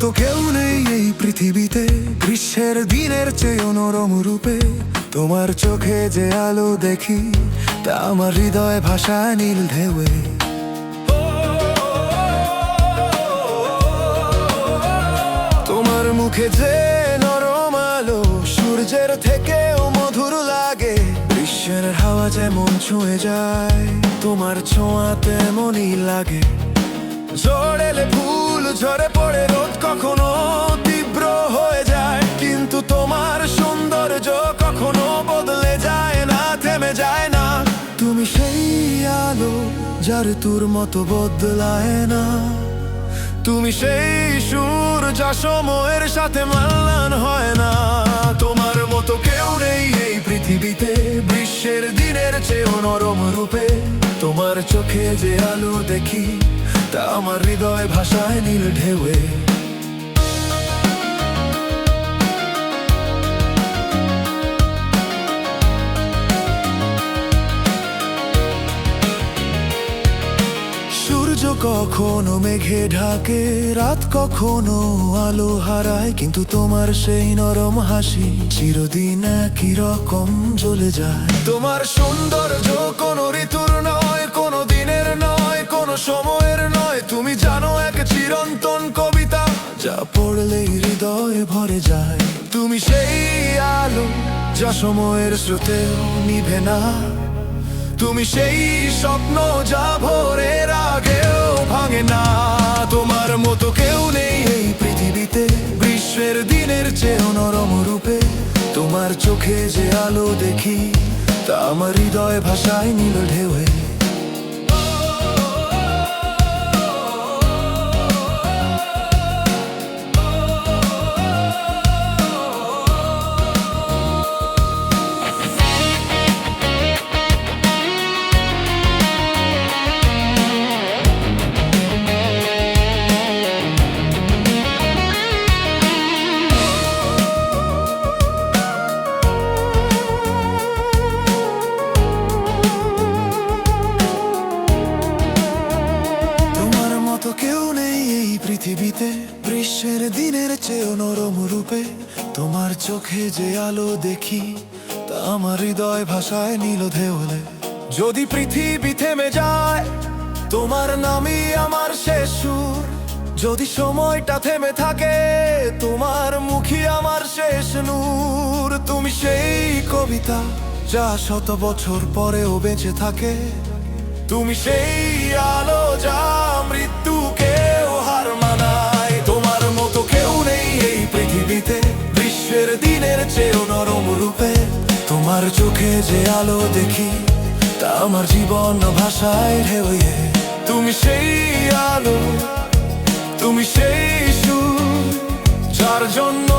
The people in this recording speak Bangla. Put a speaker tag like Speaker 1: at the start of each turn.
Speaker 1: মতো কেউ নেই এই পৃথিবীতে, গ্রীষ্মের দিনের চেয়েও নরম রূপে। তোমার চোখে যে আলো দেখি, তা আমার হৃদয় ভাষায় নীল ঢেউয়ে। তোমার মুখে যে নরম আলো, সূর্যের থেকেও মধুর লাগে। গ্রীষ্মের হাওয়া যেমন ছুঁয়ে যায়, তোমার ছোঁয়া তেমনই লাগে। ঝড় এলে ফুল ঝরে পড়ে, রোদ কখনো তীব্র হয়ে যায়, কিন্তু তোমার সৌন্দর্য কখনো বদলে যায় না, থেমে যায় না। তুমি সেই আলো যার তোর মতো বদলায় না, তুমি সেই সুর যা সময়ের সাথে মাল্লান হয় না। তোমার মতো কেউ নেই এই পৃথিবীতে, গ্রীষ্মের দিনের চেয়েও নরম রূপে। তোমার চোখে যে আলো দেখি, তা আমার হৃদয় ভাষায় নীল ঢেউয়ে। সূর্য কখনো মেঘে ঢাকে, রাত কখনো আলো হারায়, কিন্তু তোমার সেই নরম হাসি চিরদিন একই রকম জ্বলে যায়। তোমার সৌন্দর্য কোনো ঋতুর নয়, কোনো দিনের নয়, কোনো সময়ের নয়। তুমি জানো এক চিরন্তন কবিতা, যা পড়লেই হৃদয় ভরে যায়। তুমি সেই আলো যা সময়ের স্রোতেও নিভে না, তুমি সেই স্বপ্ন যা ভোরের আগেও ভাঙে না। তোমার মতো কেউ নেই এই পৃথিবীতে, গ্রীষ্মের দিনের চেয়েও নরম রূপে। তোমার চোখে যে আলো দেখি, তা আমার হৃদয় ভাষায় নীল ঢেউয়ে। কেউ নেই এই পৃথিবীতে, গ্রীষ্মের দিনের চেয়েও নরম রূপে। তোমার চোখে যে আলো দেখি, তা আমার হৃদয় ভাষায় নীল ঢেউয়ে। যদি পৃথিবী থেমে যায়, তোমার নামই আমার শেষ সুর। যদি সময়টা থেমে থাকে, তোমার মুখই আমার শেষ নূর। তুমি সেই কবিতা যা শত বছর পরেও বেঁচে থাকে, তুমি সেই আলো যা মৃত্যুকেও হার মানায়। তোমার মতো কেউ নেই এই পৃথিবীতে, গ্রীষ্মের দিনের চেয়েও নরম রূপে। তোমার চোখে যে আলো দেখি, তা আমার জীবন ভাষায় ঢেউয়ে। তুমি সেই আলো, তুমি সেই সুর যার জন্য